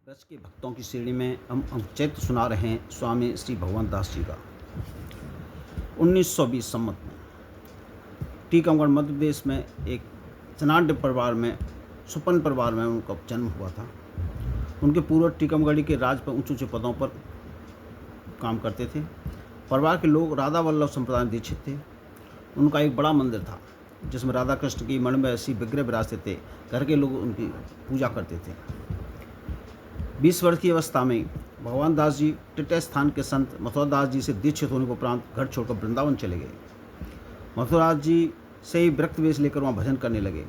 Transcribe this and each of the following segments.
ब्रज के भक्तों की श्रेणी में हम चैत्र सुना रहे हैं स्वामी श्री भगवान दास जी का 1920 संमत में टीकमगढ़ मध्य प्रदेश में एक धनाढ़ परिवार में सुपन परिवार में उनका जन्म हुआ था। उनके पूर्वज टीकमगढ़ी के राज पर ऊंचे ऊंचे पदों पर काम करते थे। परिवार के लोग राधा वल्लभ संप्रदाय में दीक्षित थे। उनका एक बड़ा मंदिर था जिसमें राधा कृष्ण की मणिमय ऐसी विग्रह विराजते थे। घर के लोग उनकी पूजा करते थे। 20 वर्ष की अवस्था में भगवान दास जी टिटय स्थान के संत मथुरादास जी से दीक्षित होने के उपरांत घर छोड़कर वृंदावन चले गए। मथुरादास जी से ही विरक्त वेश लेकर वहाँ भजन करने लगे।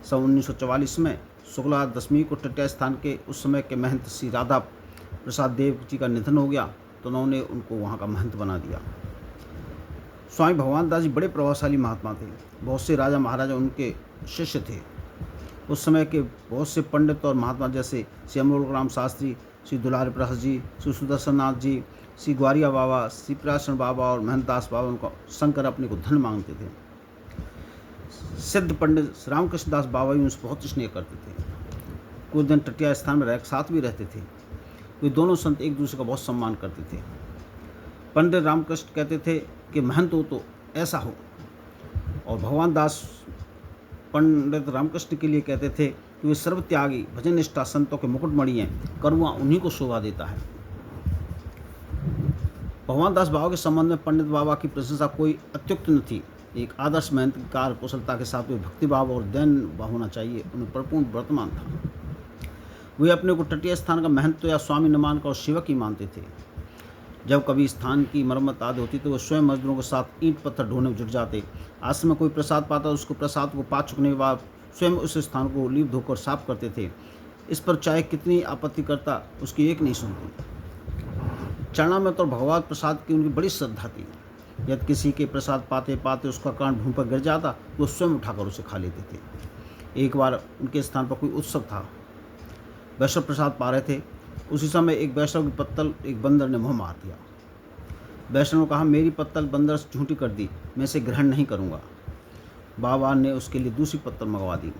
सन 1944 में शुक्ला दशमी को टिटय स्थान के उस समय के महंत श्री राधा प्रसाद देव जी का निधन हो गया तो उन्होंने उनको वहाँ का महंत बना दिया। स्वामी भगवान दास जी बड़े प्रभावशाली महात्मा थे। बहुत से राजा महाराजा उनके शिष्य थे। उस समय के बहुत से पंडित और महात्मा जैसे श्री अमरोल शास्त्री, श्री दुलारी प्रसाद जी, श्री सुदर्शन नाथ जी, श्री ग्वारिया बाबा, श्री प्राशन बाबा और महंत दास बाबा उनको शंकर अपने को धन मांगते थे। सिद्ध पंडित रामकृष्ण दास बाबा भी उनसे बहुत स्नेह करते थे। कुछ दिन तटिया स्थान में साथ भी रहते थे। वे दोनों संत एक दूसरे का बहुत सम्मान करते थे। पंडित रामकृष्ण कहते थे कि महंत हो तो ऐसा हो, और भगवान दास पंडित रामकृष्ण के लिए कहते थे कि वे सर्वत्यागी भजन निष्ठा संतों के मुकुटमणि हैं, करुणा उन्हीं को शोभा देता है। भगवान दास बाबा के संबंध में पंडित बाबा की प्रशंसा कोई अत्युक्त न थी। एक आदर्श महंत की कार्य कुशलता के साथ वे भक्ति भाव और दैन भाव होना चाहिए, उन्हें परिपूर्ण वर्तमान था। वे अपने को तटीय स्थान का महंत या स्वामी न मानकर और सेवक ही मानते थे। जब कभी स्थान की मरम्मत आदि होती तो वे स्वयं मजदूरों के साथ ईंट पत्थर ढोने में जुट जाते। आश्रम में कोई प्रसाद पाता तो उसको प्रसाद को पा चुकने के बाद स्वयं उस स्थान को लीप धोकर साफ करते थे। इस पर चाहे कितनी आपत्ति करता उसकी एक नहीं सुनती। चरणामृत और भगवत प्रसाद की उनकी बड़ी श्रद्धा थी। यदि किसी के प्रसाद पाते पाते उसका कान भूमि पर गिर जाता तो स्वयं उठाकर उसे खा लेते थे। एक बार उनके स्थान पर कोई उत्सव था। वैष्णव प्रसाद पा रहे थे। उसी समय एक वैष्णव की पत्तल एक बंदर ने मुँह मार दिया। वैष्णव ने कहा, मेरी पत्तल बंदर से झूठी कर दी, मैं इसे ग्रहण नहीं करूँगा। बाबा ने उसके लिए दूसरी पत्तल मंगवा दी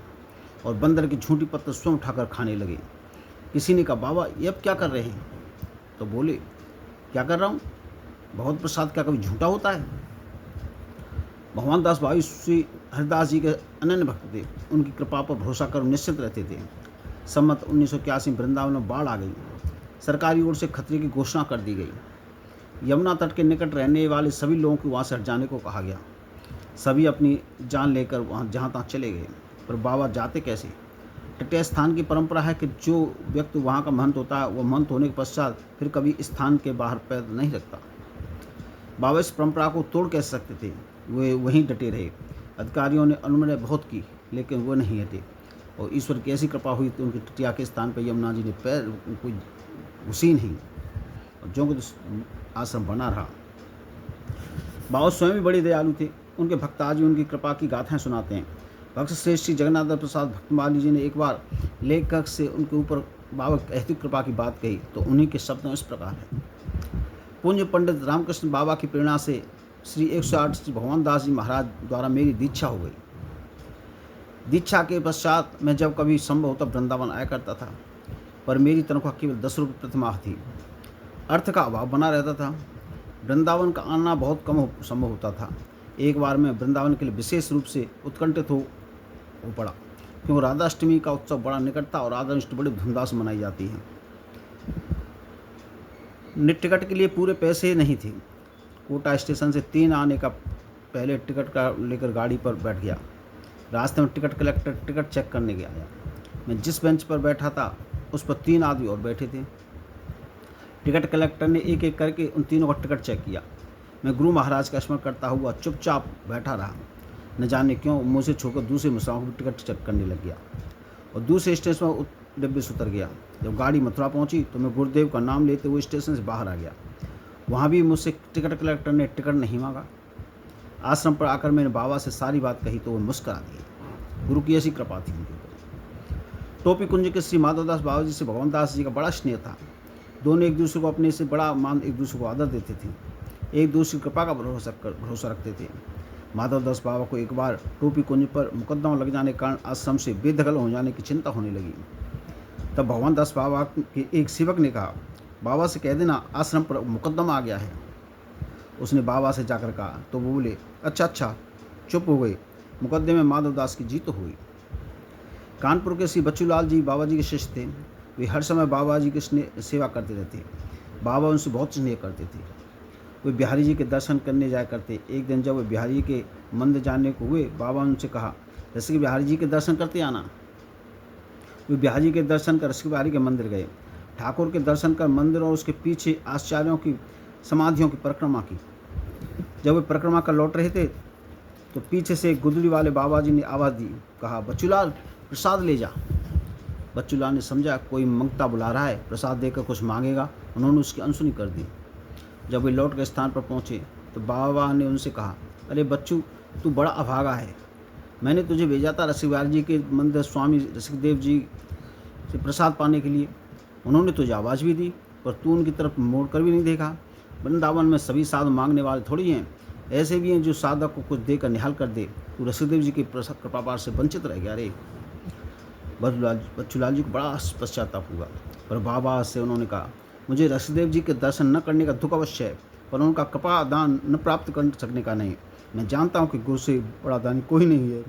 और बंदर की झूठी पत्तल स्वयं उठाकर खाने लगे। किसी ने कहा, बाबा ये अब क्या कर रहे हैं? तो बोले, क्या कर रहा हूँ? बहुत प्रसाद क्या कभी झूठा होता है? भगवान दास बाबा श्री हरिदास जी के अनन्य भक्त थे। उनकी कृपा पर भरोसा कर निश्चित रहते थे। सम्मत 1981 वृंदावन में बाढ़ आ गई। सरकारी ओर से खतरे की घोषणा कर दी गई। यमुना तट के निकट रहने वाले सभी लोगों को वहाँ से हट जाने को कहा गया। सभी अपनी जान लेकर वहाँ जहाँ तहाँ चले गए। पर बाबा जाते कैसे? तटीय स्थान की परंपरा है कि जो व्यक्ति वहाँ का महंत होता है वह महंत होने के पश्चात फिर कभी स्थान के बाहर पैर नहीं रखता। बाबा इस परंपरा को तोड़ कैसे सकते थे? वे वहीं डटे रहे। अधिकारियों ने अनुमति बहुत की लेकिन वो नहीं हटे, और ईश्वर की ऐसी कृपा हुई तो उनकी तटिया के स्थान पर यमुना जी ने पैर कोई घुसी नहीं और जो आश्रम बना रहा। बाबा स्वयं भी बड़े दयालु थे। उनके भक्त आज भी उनकी कृपा की गाथाएं सुनाते हैं। भक्त श्रेष्ठ श्री जगन्नाथ प्रसाद भक्तमाली जी ने एक बार लेखक से उनके ऊपर बाबा की ऐसी कृपा की बात कही तो उन्हीं के शब्द इस प्रकार है। पूज्य पंडित रामकृष्ण बाबा की प्रेरणा से श्री 108 श्री भगवान दास जी महाराज द्वारा मेरी दीक्षा हो गई। दीक्षा के पश्चात मैं जब कभी संभव होता वृंदावन आया करता था, पर मेरी तनख्वाह केवल 10 रुपये प्रति माह थी। अर्थ का अभाव बना रहता था। वृंदावन का आना बहुत कम संभव होता था। एक बार मैं वृंदावन के लिए विशेष रूप से उत्कंठित हो पड़ा, क्योंकि राधाष्टमी का उत्सव बड़ा निकट था और राधाष्टमी बड़ी धूमधाम से मनाई जाती है। टिकट के लिए पूरे पैसे नहीं थे। कोटा स्टेशन से 3 आने का पहले टिकट का लेकर गाड़ी पर बैठ गया। रास्ते में टिकट कलेक्टर टिकट चेक करने गया। मैं जिस बेंच पर बैठा था उस पर 3 आदमी और बैठे थे। टिकट कलेक्टर ने एक एक करके उन तीनों का टिकट चेक किया। मैं गुरु महाराज का स्मरण करता हुआ चुपचाप बैठा रहा। न जाने क्यों मुझे छोड़कर दूसरे मुसाफिरों को टिकट चेक करने लग गया और दूसरे स्टेशन पर डिब्बे से उतर गया। जब गाड़ी मथुरा पहुंची तो मैं गुरुदेव का नाम लेते हुए स्टेशन से बाहर आ गया। वहाँ भी मुझसे टिकट कलेक्टर ने टिकट नहीं मांगा। आश्रम पर आकर मैंने बाबा से सारी बात कही तो वो मुस्करा दिए। गुरु की ऐसी कृपा थी उनके ऊपर। टोपी कुंज के श्री माधवदास बाबा जी से भगवान दास जी का बड़ा स्नेह था। दोनों एक दूसरे को अपने से बड़ा मान, एक दूसरे को आदर देते थे। एक दूसरे की कृपा का भरोसा रखते थे। माधवदास बाबा को एक बार टोपी कुंज पर मुकदमा लग जाने के कारण आश्रम से बेदखल हो जाने की चिंता होने लगी। तब भगवान दास बाबा के एक सेवक ने कहा, बाबा से कह देना आश्रम पर मुकदमा आ गया है। उसने बाबा से जाकर कहा तो वो बोले, अच्छा अच्छा, चुप हो गए। मुकदमे में माधव दास की जीत हुई। कानपुर के श्री बच्चूलाल जी बाबा जी के शिष्य थे। वे हर समय बाबा जी की सेवा करते रहते। बाबा उनसे बहुत स्नेह करते थे। वे बिहारी जी के दर्शन करने जाया करते। एक दिन जब वे बिहारी जी के मंदिर जाने को हुए, बाबा उनसे कहा, जैसे कि बिहारी जी के दर्शन करते आना। वे बिहारी जी के दर्शन कर रसिक बिहारी के मंदिर गए। ठाकुर के दर्शन कर मंदिर और उसके पीछे आचार्यों की समाधियों की परिक्रमा की। जब वे परिक्रमा कर लौट रहे थे तो पीछे से गुदड़ी वाले बाबा जी ने आवाज़ दी, कहा, बच्चूलाल प्रसाद ले जा। बच्चूलाल ने समझा कोई मंगता बुला रहा है, प्रसाद देकर कुछ मांगेगा। उन्होंने उसकी अनसुनी कर दी। जब वे लौट के स्थान पर पहुँचे तो बाबा ने उनसे कहा, अरे बच्चू, तू बड़ा अभागा है। मैंने तुझे भेजा था रसिक बिहारी जी के मंदिर स्वामी रसिकदेव जी से प्रसाद पाने के लिए। उन्होंने तुझे आवाज़ भी दी, पर तू उनकी तरफ मोड़ कर भी नहीं देखा। वृंदावन में सभी साधु मांगने वाले थोड़ी हैं, ऐसे भी हैं जो साधक को कुछ देकर निहाल कर दे। तू रसिकदेव जी के कृपापार से वंचित रह गया रे। बच्चूलाल जी को बड़ा पश्चाताप हुआ, पर बाबा से उन्होंने कहा, मुझे रसिकदेव जी के दर्शन न करने का दुख अवश्य है, पर उनका कृपा दान न प्राप्त कर सकने का नहीं। मैं जानता हूँ कि गुरु से बड़ा दानी कोई नहीं है।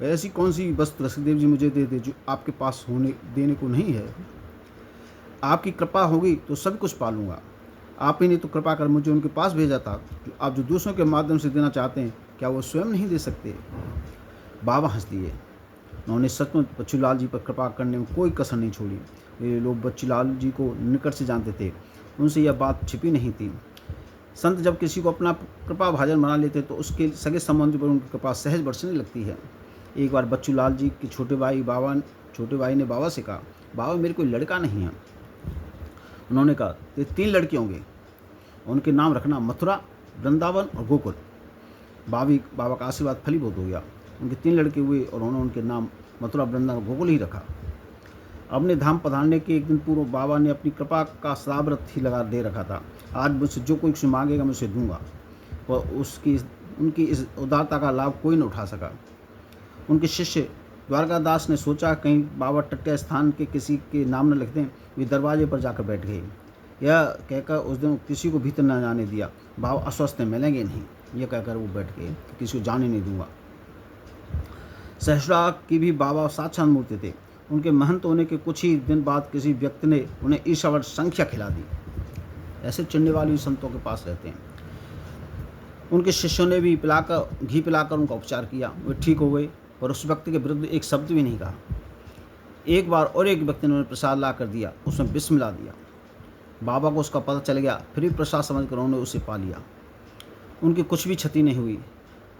ऐसी कौन सी वस्तु रसिकदेव जी मुझे दे दे जो आपके पास होने देने को नहीं है। आपकी कृपा होगी तो सब कुछ पालूंगा। आप ही ने तो कृपा कर मुझे उनके पास भेजा था। आप जो दूसरों के माध्यम से देना चाहते हैं, क्या वो स्वयं नहीं दे सकते। बाबा हंस दिए। उन्होंने सचमुच बच्चूलाल जी पर कृपा करने में कोई कसर नहीं छोड़ी। वे लोग बच्चूलाल जी को निकट से जानते थे, उनसे यह बात छिपी नहीं थी। संत जब किसी को अपना कृपा भाजन बना लेते तो उसके सगे संबंधी पर उनकी कृपा सहज बरसने लगती है। एक बार बच्चूलाल जी के छोटे भाई ने बाबा से कहा, बाबा मेरे कोई लड़का नहीं है। उन्होंने कहा, तो 3 लड़के होंगे, उनके नाम रखना मथुरा, वृंदावन और गोकुल। बाबा का आशीर्वाद फलीभूत हो गया। उनके 3 लड़के हुए और उन्होंने उनके नाम मथुरा, वृंदावन और गोकुल ही रखा। अपने धाम पधारने के एक दिन पूर्व बाबा ने अपनी कृपा का श्राव्रत ही लगा दे रखा था। आज मुझसे जो कोई कुछ मांगेगा मैं उसे दूंगा, पर उनकी इस उदारता का लाभ कोई न उठा सका। उनके शिष्य द्वारकादास ने सोचा कहीं बाबा टट्टिया स्थान के किसी के नाम न लिख दें। वे दरवाजे पर जाकर बैठ गए। यह कहकर उस दिन किसी को भीतर न जाने दिया। बाबा अस्वस्थ हैं, मिलेंगे नहीं, यह कहकर वो बैठ गए कि किसी को जाने नहीं दूंगा। सहसरा की भी बाबा साक्षात मूर्ति थे। उनके महंत होने के कुछ ही दिन बाद किसी व्यक्ति ने उन्हें ईश्वर संख्या खिला दी। ऐसे चढ़ने वाले संतों के पास रहते हैं। उनके शिष्यों ने भी घी पिलाकर उनका उपचार किया। वे ठीक हो गए, पर उस व्यक्ति के विरुद्ध एक शब्द भी नहीं कहा। एक बार और एक व्यक्ति ने उन्हें प्रसाद ला कर दिया, उसमें विष मिला दिया। बाबा को उसका पता चल गया, फिर भी प्रसाद समझकर उन्होंने उसे पा लिया। उनकी कुछ भी क्षति नहीं हुई,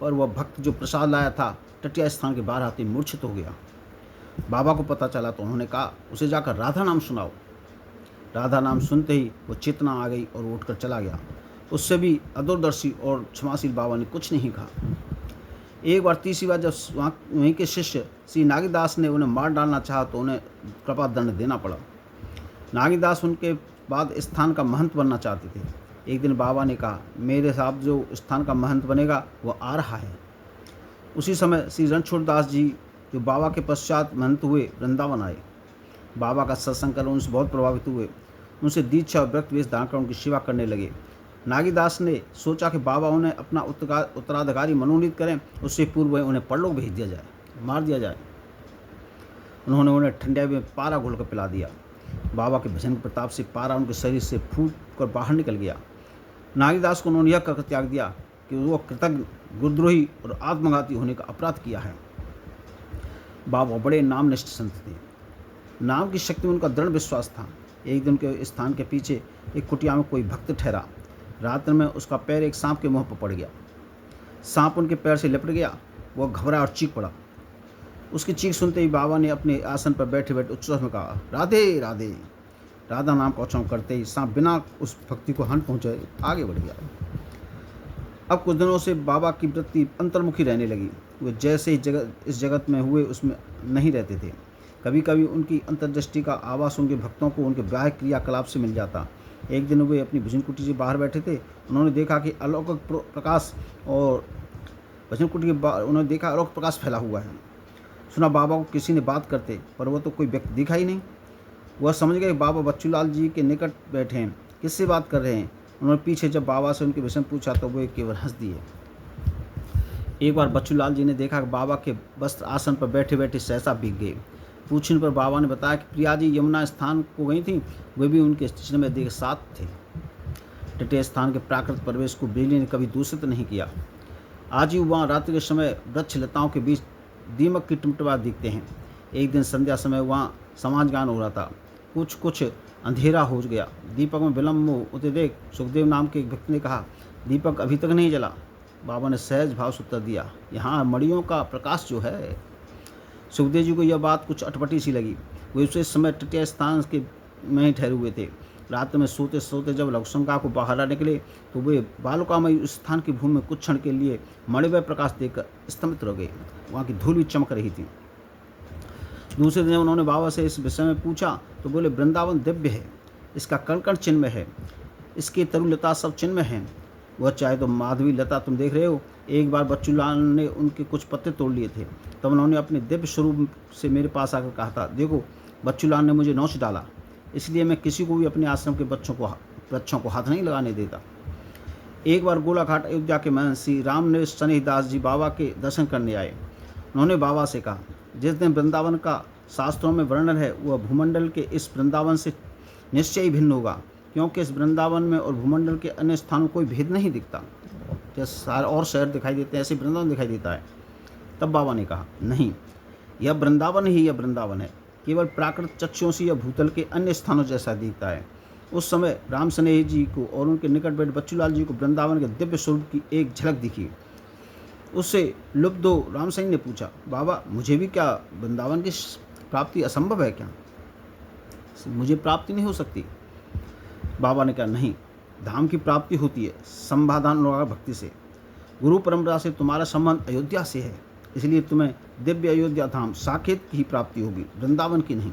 पर वह भक्त जो प्रसाद लाया था टटिया स्थान के बाहर आते मूर्छित हो गया। बाबा को पता चला तो उन्होंने कहा, उसे जाकर राधा नाम सुनाओ। राधा नाम सुनते ही वो चेतना आ गई और वो उठकर चला गया। उससे भी अदूरदर्शी और क्षमाशील बाबा ने कुछ नहीं कहा। एक बार तीसरी बार जब वहीं के शिष्य श्री नागीदास ने उन्हें मार डालना चाहा तो उन्हें कृपा दंड देना पड़ा। नागीदास उनके बाद स्थान का महंत बनना चाहते थे। एक दिन बाबा ने कहा, मेरे साथ जो स्थान का महंत बनेगा वह आ रहा है। उसी समय श्री रणछोड़ दास जी जो बाबा के पश्चात महंत हुए वृंदावन आए। बाबा का सत्संग कर उनसे बहुत प्रभावित हुए। उनसे दीक्षा और व्रत वेश धारण कर उनकी सेवा करने लगे। नागीदास ने सोचा कि बाबा उन्हें अपना उत्तराधिकारी मनोनीत करें, उससे पूर्व उन्हें परलोक भेज दिया जाए, मार दिया जाए। उन्होंने उन्हें ठंडे में पारा घोलकर पिला दिया। बाबा के भजन प्रताप से पारा उनके शरीर से फूट कर बाहर निकल गया। नागीदास को उन्होंने यह कहकर त्याग दिया कि वो कृतज्ञ, गुरुद्रोही और आत्मघाती होने का अपराध किया है। बाबा बड़े नामनिष्ठ संत थे। नाम की शक्ति में उनका दृढ़ विश्वास था। एक दिन के स्थान के पीछे एक कुटिया में कोई भक्त ठहरा। रात्र में उसका पैर एक सांप के मुंह पर पड़ गया। सांप उनके पैर से लिपट गया। वह घबरा और चीख पड़ा। उसकी चीख सुनते ही बाबा ने अपने आसन पर बैठे बैठे उच्च स्वर में कहा, राधे राधे। राधा नाम का उच्चारण करते ही सांप बिना उस भक्ति को हानि पहुँचाए आगे बढ़ गया। अब कुछ दिनों से बाबा की वृत्ति अंतर्मुखी रहने लगी। वे जैसे इस जगत में हुए उसमें नहीं रहते थे। कभी कभी उनकी अंतर्दृष्टि का आवास उनके भक्तों को उनके ब्याह क्रियाकलाप से मिल जाता। एक दिन वे अपनी भजन कुटी से बाहर बैठे थे। उन्होंने देखा कि अलौकिक प्रकाश और भजन कुटी के बाहर उन्होंने देखा अलौकिक प्रकाश फैला हुआ है। सुना बाबा को किसी ने बात करते, पर वो तो कोई व्यक्ति दिखा ही नहीं। वह समझ गए बाबा बच्चूलाल जी के निकट बैठे हैं, किससे बात कर रहे हैं। उन्होंने पीछे जब बाबा से उनके विषय में पूछा तो वे केवल हंस दिए। एक बार बच्चूलाल जी ने देखा कि बाबा के वस्त्र आसन पर बैठे बैठे सहसा भीग गए। पूछने पर बाबा ने बताया कि प्रिया जी यमुना स्थान को गई थी, वे भी उनके चिन्मय देह के साथ थे। तटीय स्थान के प्राकृतिक परिवेश को बिजली ने कभी दूषित नहीं किया। आज ही वहाँ रात्रि के समय वृक्ष लताओं के बीच दीमक की टिमटिमा दिखते हैं। एक दिन संध्या समय वहाँ समाज गान हो रहा था। कुछ अंधेरा हो गया। दीपक में विलम्ब होते देख सुखदेव नाम के एक व्यक्ति ने कहा, दीपक अभी तक नहीं जला। बाबा ने सहज भाव से उत्तर दिया, यहाँ मड़ियों का प्रकाश जो है। सुखदेव जी को यह बात कुछ अटपटी सी लगी। वे उस समय तटीय स्थान के में ही ठहरे हुए थे। रात में सोते सोते जब लघुशंका को बाहर निकले तो वे बालुकामय उस स्थान की भूमि में कुछ क्षण के लिए मणिमय प्रकाश देखकर स्तंभित रह गए। वहाँ की धूल भी चमक रही थी। दूसरे दिन उन्होंने बाबा से इस विषय में पूछा तो बोले, वृंदावन दिव्य है, इसका कण कण चिन्मय है, इसकी तरुलता सब चिन्मय है। वह चाहे तो माधवी लता तुम देख रहे हो। एक बार बच्चूलाल ने उनके कुछ पत्ते तोड़ लिए थे, तब उन्होंने अपने दिव्य स्वरूप से मेरे पास आकर कहा था, देखो बच्चूलाल ने मुझे नोच डाला, इसलिए मैं किसी को भी अपने आश्रम के बच्चों को हाथ नहीं लगाने देता। एक बार गोलाघाट अयोध्या के महर्षि रामनिवास शनिदास जी बाबा के दर्शन करने आए। उन्होंने बाबा से कहा, जिस दिन वृंदावन का शास्त्रों में वर्णन है वह भूमंडल के इस वृंदावन से निश्चय ही भिन्न होगा, क्योंकि इस वृंदावन में और भूमंडल के अन्य स्थानों कोई भेद नहीं दिखता। जैसे सारे और शहर दिखाई देते हैं ऐसे वृंदावन दिखाई देता है। तब बाबा ने कहा, नहीं, यह वृंदावन ही यह वृंदावन है, केवल प्राकृतिक चक्षुओं से यह भूतल के अन्य स्थानों जैसा दिखता है। उस समय राम स्नेही जी को और उनके निकट बैठे बच्चूलाल जी को वृंदावन के दिव्य स्वरूप की एक झलक दिखी। उससे लुब्ध हो राम सिंह ने पूछा, बाबा मुझे भी क्या वृंदावन की प्राप्ति असंभव है क्या? मुझे प्राप्ति नहीं हो सकती? बाबा ने कहा, नहीं, धाम की प्राप्ति होती है संभाधान और भक्ति से। गुरु परंपरा से तुम्हारा संबंध अयोध्या से है, इसलिए तुम्हें दिव्य अयोध्या धाम साकेत की ही प्राप्ति होगी, वृंदावन की नहीं।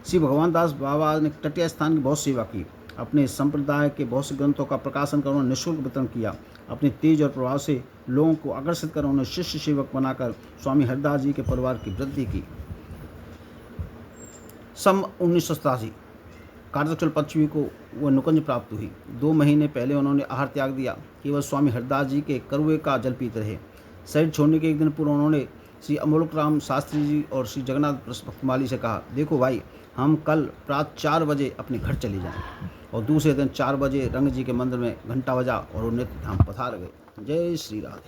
श्री भगवान दास बाबा ने तटीय स्थान की बहुत सेवा की। अपने संप्रदाय के बहुत से ग्रंथों का प्रकाशन कर उन्होंने निःशुल्क वितरण किया। अपने तेज और प्रभाव से लोगों को आकर्षित कर उन्होंने शिष्य सेवक बनाकर स्वामी हरिदास जी के परिवार की वृद्धि की। सन 1987 कार्तिक पंचमी को वह नुकंज प्राप्त हुई। 2 महीने पहले उन्होंने आहार त्याग दिया, केवल स्वामी हरिदास जी के करुए का जल पीते रहे। शरीर छोड़ने के एक दिन पूर्व उन्होंने श्री अमोलक राम शास्त्री जी और श्री जगन्नाथ भक्तमाली से कहा, देखो भाई, हम कल प्रातः 4 बजे अपने घर चले जाएं। और दूसरे दिन 4 बजे रंग जी के मंदिर में घंटा बजा और वो नित्य धाम पधार गए। जय श्री राधे।